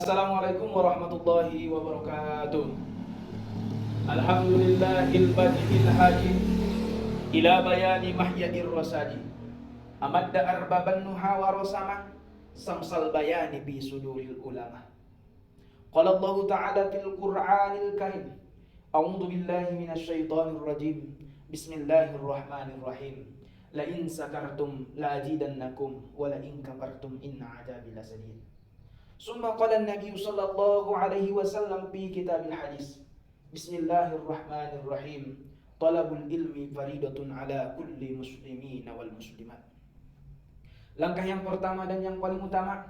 Assalamualaikum warahmatullahi wabarakatuh. Alhamdulillahil badi'il hadi ila bayani mahyadir rasadi. Amadda arbaban nuha wa rasama samsal bayani bi suduril ulama. Qala Allah Ta'ala fil Qur'anil Karim. A'udzu billahi minasy syaithanir rajim. Bismillahirrahmanirrahim. La in sakartum la azidannakum wa la in kafartum inna 'adzabi lasadid. Summa qala an-nabiy sallallahu alaihi wasallam fi kitabil hadis. Bismillahirrahmanirrahim. Talabul ilmi faridatun ala kulli muslimin wal muslimat. Langkah yang pertama dan yang paling utama,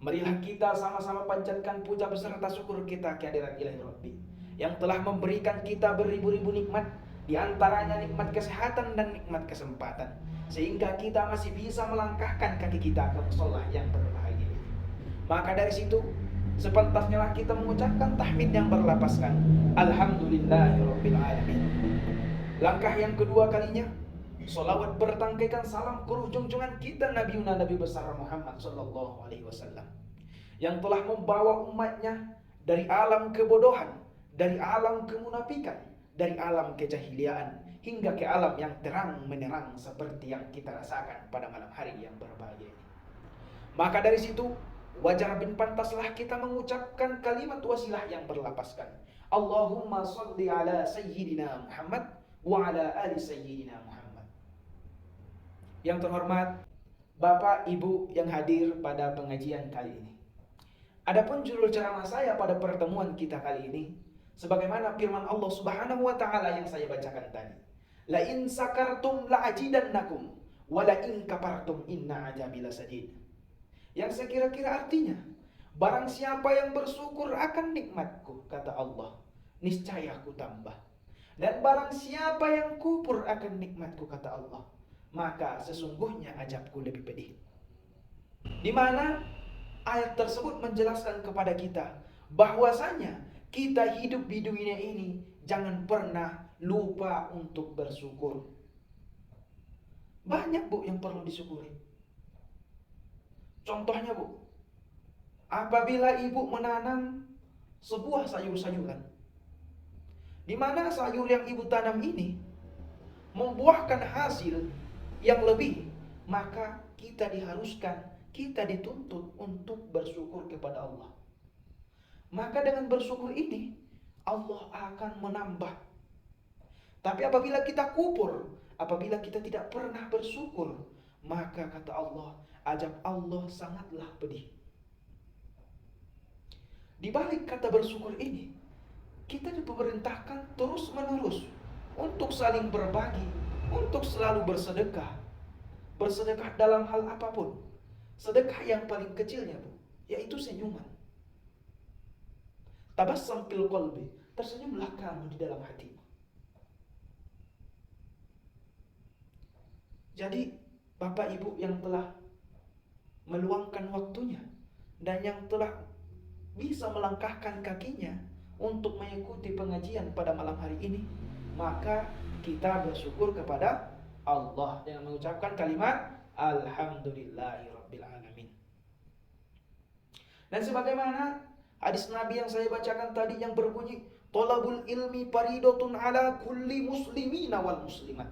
marilah kita sama-sama panjatkan puja beserta syukur kita kehadirat Ilahi Rabbi yang telah memberikan kita beribu-ribu nikmat, di antaranya nikmat kesehatan dan nikmat kesempatan, sehingga kita masih bisa melangkahkan kaki kita ke musholla yang berbahagia. Maka dari situ sepantasnya lah kita mengucapkan tahmid yang berlapaskan Alhamdulillahirabbil alamin. Langkah yang kedua kalinya, salawat bertangkaikan salam ke junjungan kita Nabi besar Muhammad sallallahu alaihi wasallam yang telah membawa umatnya dari alam kebodohan, dari alam kemunafikan, dari alam kejahiliaan hingga ke alam yang terang menerang seperti yang kita rasakan pada malam hari yang berbahagia ini. Maka dari situ wajar bin pantaslah kita mengucapkan kalimat wasilah yang berlapaskan Allahumma sholli ala sayyidina Muhammad wa ala ali sayyidina Muhammad. Yang terhormat Bapak Ibu yang hadir pada pengajian kali ini. Adapun judul ceramah saya pada pertemuan kita kali ini, sebagaimana firman Allah Subhanahu wa taala yang saya bacakan tadi. La in sakartum la ajidannakum wa la in kafartum inna azabi lasadid. Yang sekira-kira artinya, barang siapa yang bersyukur akan nikmatku, kata Allah, niscaya aku tambah. Dan barang siapa yang kufur akan nikmatku, kata Allah, maka sesungguhnya azabku lebih pedih. Di mana ayat tersebut menjelaskan kepada kita bahwasanya kita hidup di dunia ini jangan pernah lupa untuk bersyukur. Banyak Bu yang perlu disyukuri. Contohnya Bu, apabila ibu menanam sebuah sayur-sayuran, di mana sayur yang ibu tanam ini membuahkan hasil yang lebih, maka kita diharuskan, kita dituntut untuk bersyukur kepada Allah. Maka dengan bersyukur ini Allah akan menambah. Tapi apabila kita kufur, apabila kita tidak pernah bersyukur, maka kata Allah, azab Allah sangatlah pedih. Di balik kata bersyukur ini, kita diperintahkan terus-menerus untuk saling berbagi, untuk selalu bersedekah. Bersedekah dalam hal apapun. Sedekah yang paling kecilnya Bu, yaitu senyuman. Tabassam fil qalbi, tersenyumlah kamu di dalam hatimu. Jadi Bapak Ibu yang telah meluangkan waktunya dan yang telah bisa melangkahkan kakinya untuk mengikuti pengajian pada malam hari ini, maka kita bersyukur kepada Allah dengan mengucapkan kalimat Alhamdulillahirabbil alamin. Dan sebagaimana hadis Nabi yang saya bacakan tadi yang berbunyi Thalabul ilmi faridatun ala kulli muslimina wal muslimat.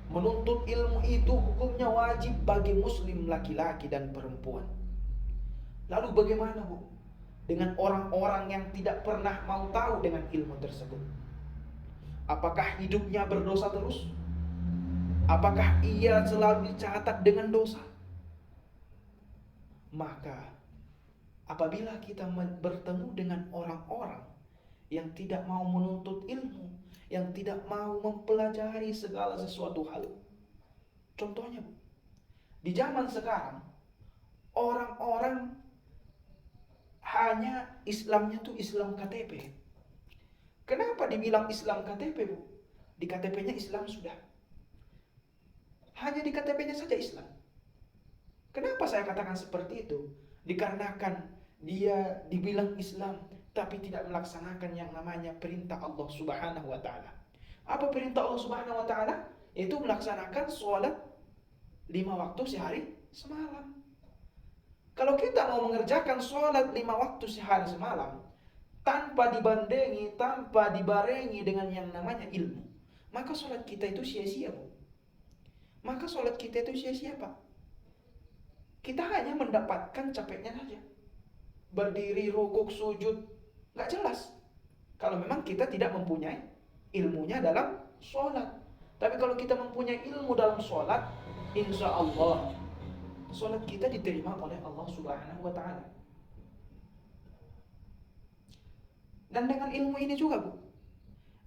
Menuntut ilmu itu hukumnya wajib bagi muslim laki-laki dan perempuan. Lalu bagaimana Bu dengan orang-orang yang tidak pernah mau tahu dengan ilmu tersebut? Apakah hidupnya berdosa terus? Apakah ia selalu dicatat dengan dosa? Maka apabila kita bertemu dengan orang-orang yang tidak mau menuntut ilmu, yang tidak mau mempelajari segala sesuatu hal. Contohnya Bu, di zaman sekarang orang-orang hanya Islamnya tuh Islam KTP. Kenapa dibilang Islam KTP Bu? Di KTP-nya Islam sudah. Hanya di KTP-nya saja Islam. Kenapa saya katakan seperti itu? Dikarenakan dia dibilang Islam tapi tidak melaksanakan yang namanya perintah Allah Subhanahu wa taala. Apa perintah Allah Subhanahu wa taala? Itu melaksanakan sholat 5 waktu sehari semalam. Kalau kita mau mengerjakan sholat 5 waktu sehari semalam, tanpa dibandengi, tanpa dibarengi dengan yang namanya ilmu, maka sholat kita itu sia-sia, Bu. Maka sholat kita itu sia-sia, Pak. Kita hanya mendapatkan capeknya saja. Berdiri, rukuk, sujud, nggak jelas. Kalau memang kita tidak mempunyai ilmunya dalam sholat. Tapi kalau kita mempunyai ilmu dalam sholat, insya Allah sholat kita diterima oleh Allah Subhanahu wa Ta'ala. Dan dengan ilmu ini juga, Bu,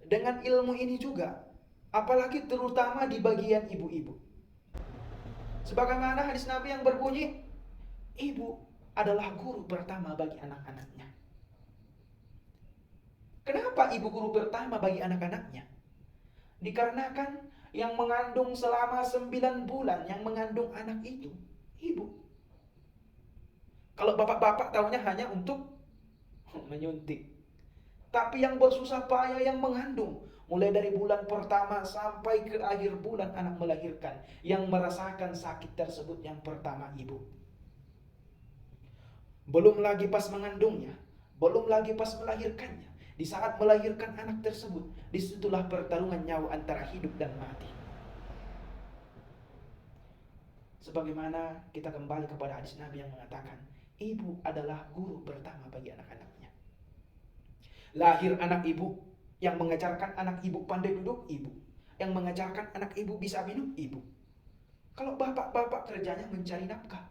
dengan ilmu ini juga, apalagi terutama di bagian ibu-ibu, sebagaimana hadis Nabi yang berbunyi, ibu adalah guru pertama bagi anak-anaknya. Kenapa ibu guru pertama bagi anak-anaknya? Dikarenakan yang mengandung selama 9 bulan, yang mengandung anak itu ibu. Kalau bapak-bapak tahunya hanya untuk menyuntik. Tapi yang bersusah payah yang mengandung, mulai dari bulan pertama sampai ke akhir bulan anak melahirkan, yang merasakan sakit tersebut yang pertama ibu. Belum lagi pas mengandungnya, belum lagi pas melahirkannya. Di saat melahirkan anak tersebut, disitulah pertarungan nyawa antara hidup dan mati. Sebagaimana kita kembali kepada hadis Nabi yang mengatakan, ibu adalah guru pertama bagi anak-anaknya. Lahir anak ibu, yang mengajarkan anak ibu pandai duduk, ibu. Yang mengajarkan anak ibu bisa minum, ibu. Kalau bapak-bapak kerjanya mencari nafkah,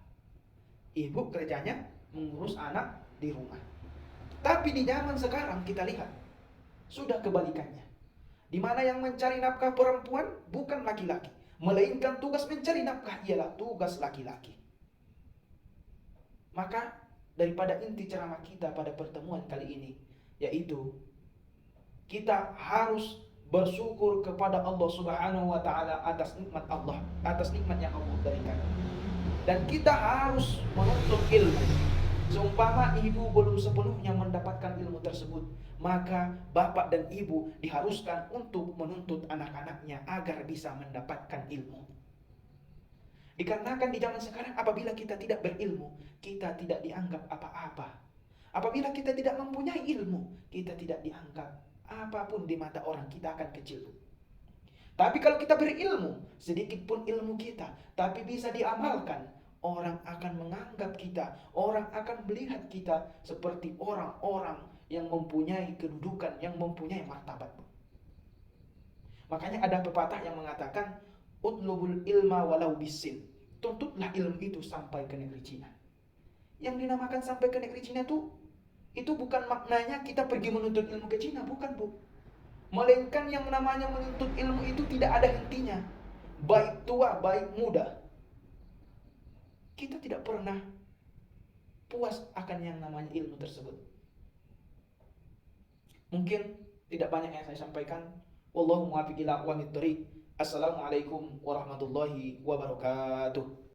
ibu kerjanya mengurus anak di rumah. Tapi di zaman sekarang kita lihat, sudah kebalikannya. Di mana yang mencari nafkah perempuan bukan laki-laki, melainkan tugas mencari nafkah ialah tugas laki-laki. Maka daripada inti ceramah kita pada pertemuan kali ini, yaitu kita harus bersyukur kepada Allah Subhanahu wa Ta'ala atas nikmat Allah, atas nikmat yang Allah berikan. Dan kita harus menuntut ilmu. Seumpama ibu belum sepenuhnya mendapatkan ilmu tersebut, maka bapak dan ibu diharuskan untuk menuntut anak-anaknya agar bisa mendapatkan ilmu. Dikarenakan di zaman sekarang apabila kita tidak berilmu, kita tidak dianggap apa-apa. Apabila kita tidak mempunyai ilmu, kita tidak dianggap apapun di mata orang, kita akan kecil. Tapi kalau kita berilmu, sedikit pun ilmu kita, tapi bisa diamalkan, orang akan menganggap kita, orang akan melihat kita seperti orang-orang yang mempunyai kedudukan, yang mempunyai martabat. Makanya ada pepatah yang mengatakan, utlubul ilma walau bisin. Tuntutlah ilmu itu sampai ke negeri Cina. Yang dinamakan sampai ke negeri Cina itu bukan maknanya kita pergi menuntut ilmu ke Cina, bukan, Bu. Melainkan yang namanya menuntut ilmu itu tidak ada hentinya. Baik tua, baik muda. Kita tidak pernah puas akan yang namanya ilmu tersebut. Mungkin tidak banyak yang saya sampaikan. Wallahu muwaffiq ila aqwamit thoriq. Assalamualaikum warahmatullahi wabarakatuh.